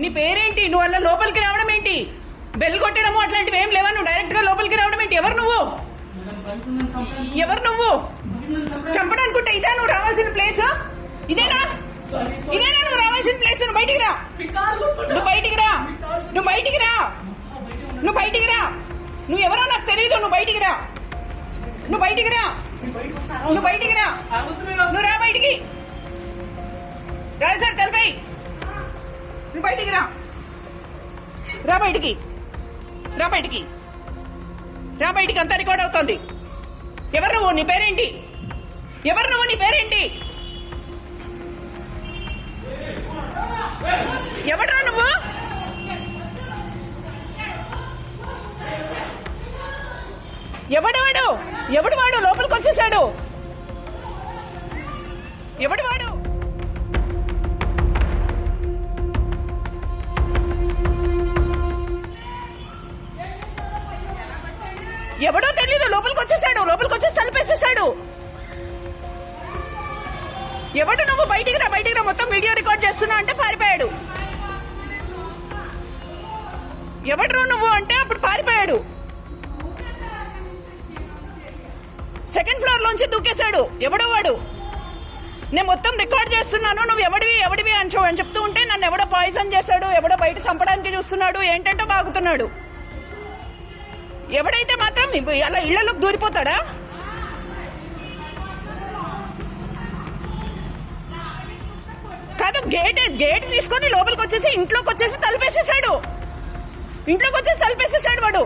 నీ పేరేంటి? నువ్వు అలా లోపలికి రావడం ఏంటి? బెల్ కొట్టడము అట్లాంటివి ఏం లేవా? నువ్వు డైరెక్ట్ గా లోపలికి రావడం ఏంటి? ఎవరు నువ్వు? ఎవరు నువ్వు? చంపడానుకుంటే ఇదా నువ్వు రావాల్సిన ప్లేస్? ఇదేనా నువ్వు రావాల్సిన ప్లేస్? నువ్వు బయటికి రా, నువ్వు బయటికి రా, నువ్వు బయటికి రా, నువ్వు బయటికి రా. నువ్వు ఎవరో నాకు తెలియదు. నువ్వు బయటికి రా, నువ్వు బయటికి రా, నువ్వు బయటికి రా, నువ్వు రా బయటికి రా. సార్ తలపై నువ్వు బయటికి రా, రా బయటికి, రా బయటికి, రా బయటికి. అంతా రికార్డ్ అవుతోంది. ఎవరు నువ్వు? నీ పేరేంటి? ఎవరు నువ్వు? నీ పేరేంటి? ఎవడ్రా నువ్వు? ఎవడు వాడు? లోపలికి వచ్చేసాడు. ఎవడు వాడు? ఎవడో తెలీదు. లోపలికి వచ్చేసాడు. లోపలికి వచ్చేసి తలుపేసేసాడు. ఎవడు నువ్వు? బయటికి రా, బయటికి రా. మొత్తం వీడియో రికార్డ్ చేస్తున్నా అంటే పారిపోయాడు. ఎవడు నువ్వు అంటే అప్పుడు పారిపోయాడు. సెకండ్ ఫ్లోర్ లోంచి దూకేశాడు. ఎవడో వాడు. నేను మొత్తం రికార్డ్ చేస్తున్నాను, నువ్వు ఎవడివి అని చెప్తూ ఉంటే నన్ను ఎవడో పాయిజన్ చేశాడు, ఎవడో బయట చంపడానికి చూస్తున్నాడు, ఏంటంటో బాగుతున్నాడు. ఎవడైతే మాత్రం అలా ఇళ్లలోకి దూరిపోతాడా? కాదు, గేట్ తీసుకొని లోపలికి వచ్చేసి ఇంట్లోకి వచ్చేసి తలుపేసేసాడు. వాడు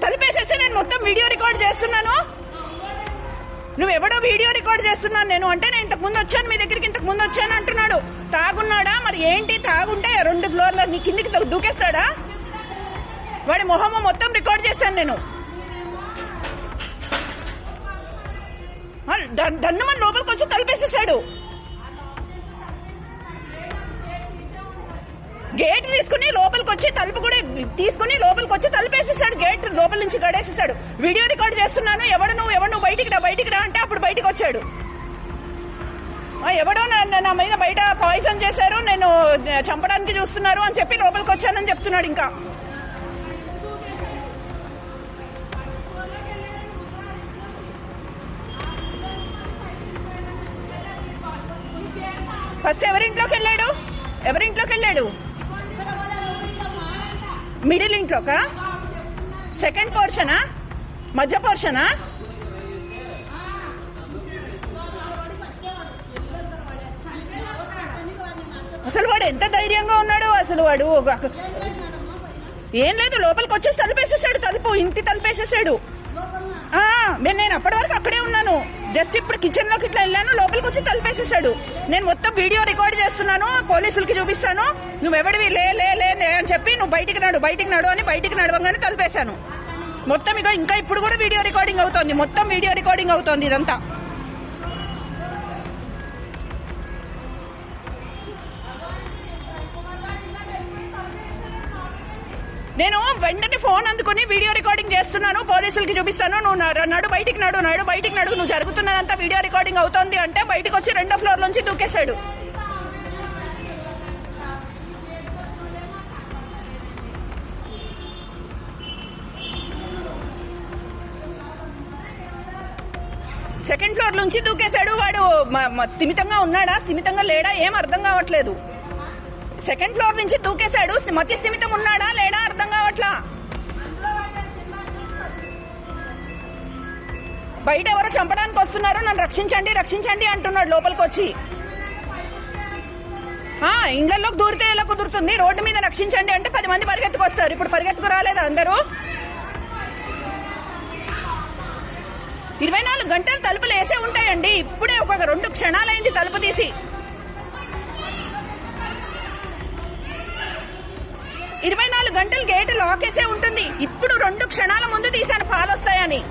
తలుపేసేసి నేను మొత్తం వీడియో రికార్డ్ చేస్తున్నాను, నువ్వెవడో వీడియో రికార్డ్ చేస్తున్నాను నేను అంటే, నేను ఇంతకు ముందు వచ్చాను మీ దగ్గరికి, ఇంతకు ముందు వచ్చాను అంటున్నాడు. తాగున్నాడా మరి ఏంటి? తాగుంటే 2 ఫ్లోర్ల నీ కిందికి దూకేస్తాడా? వాడి మొహమ్మ మొత్తం రికార్డ్ చేశాను నేను. దన్నుమని లోపలికి వచ్చి తలుపేసేసాడు. గేట్ తీసుకుని లోపలికి వచ్చి తలుపు కూడా తీసుకుని లోపలికి వచ్చి తలుపేసేసాడు. గేట్ లోపల నుంచి గడేసేసాడు. వీడియో రికార్డ్ చేస్తున్నాను, ఎవడు నువ్వు బయటికి రా అంటే అప్పుడు బయటికి వచ్చాడు. ఎవడో నా మీద బయట పాయిజన్ చేశారు, నేను చంపడానికి చూస్తున్నారు అని చెప్పి లోపలికి వచ్చానని చెప్తున్నాడు. ఇంకా ఫస్ట్ ఎవరింట్లోకి వెళ్ళాడు? మిడిల్ ఇంట్లోకా? సెకండ్ పోర్షనా? మధ్య పోర్షనా? అసలు వాడు ఎంత ధైర్యంగా ఉన్నాడు అసలు. వాడు ఏం లేదు, లోపలికి వచ్చేసి తలుపేసేసాడు. ఇంటి తలుపేసేసాడు. నేను అప్పటి వరకు అక్కడే ఉన్నాను. జస్ట్ ఇప్పుడు కిచెన్ లోకి ఇట్లా వెళ్ళాను, లోపలికి వచ్చి తలుపేసేసాడు. నేను మొత్తం వీడియో రికార్డ్ చేస్తున్నాను, పోలీసులకి చూపిస్తాను. నువ్వెవడివి లే అని చెప్పి నువ్వు బయటికి నడు అని బయటికి నడవంగానే తలుపేశాను. మొత్తం ఇంకా ఇప్పుడు కూడా వీడియో రికార్డింగ్ అవుతోంది. మొత్తం వీడియో రికార్డింగ్ అవుతోంది ఇదంతా. నేను వెంటనే ఫోన్ అందుకుని వీడియో రికార్డింగ్ చేస్తున్నాను, పోలీసులకి చూపిస్తాను. నువ్వు నడు బయటికి నడు, నువ్వు జరుగుతున్నదంతా వీడియో రికార్డింగ్ అవుతోంది అంటే బయటకు వచ్చి 2వ ఫ్లోర్ నుంచి దూకేశాడు. సెకండ్ ఫ్లోర్ నుంచి దూకేశాడు. వాడు స్థిమితంగా ఉన్నాడా, స్థిమితంగా లేడా ఏం అర్థం కావట్లేదు. సెకండ్ ఫ్లోర్ నుంచి దూకేశాడు. మతి స్థిమితం ఉన్నాడా లేడా అర్థం కావట్లా. బయట ఎవరో చంపడానికి వస్తున్నారు, నన్ను రక్షించండి అంటున్నాడు లోపలికి వచ్చి. ఇండ్లలోకి దూరితే ఎలా కుదురుతుంది? రోడ్డు మీద రక్షించండి అంటే 10 మంది పరిగెత్తుకొస్తారు. ఇప్పుడు పరిగెత్తుకు రాలేదా అందరూ? 24 గంటలు తలుపులు వేసే ఉంటాయండి. ఇప్పుడే ఒక 2 క్షణాలైంది తలుపు తీసి. 24 గంటలు గేట్ లాక్ వేసే ఉంటుంది. ఇప్పుడు 2 క్షణాల ముందు తీశాను పాలు వస్తాయని.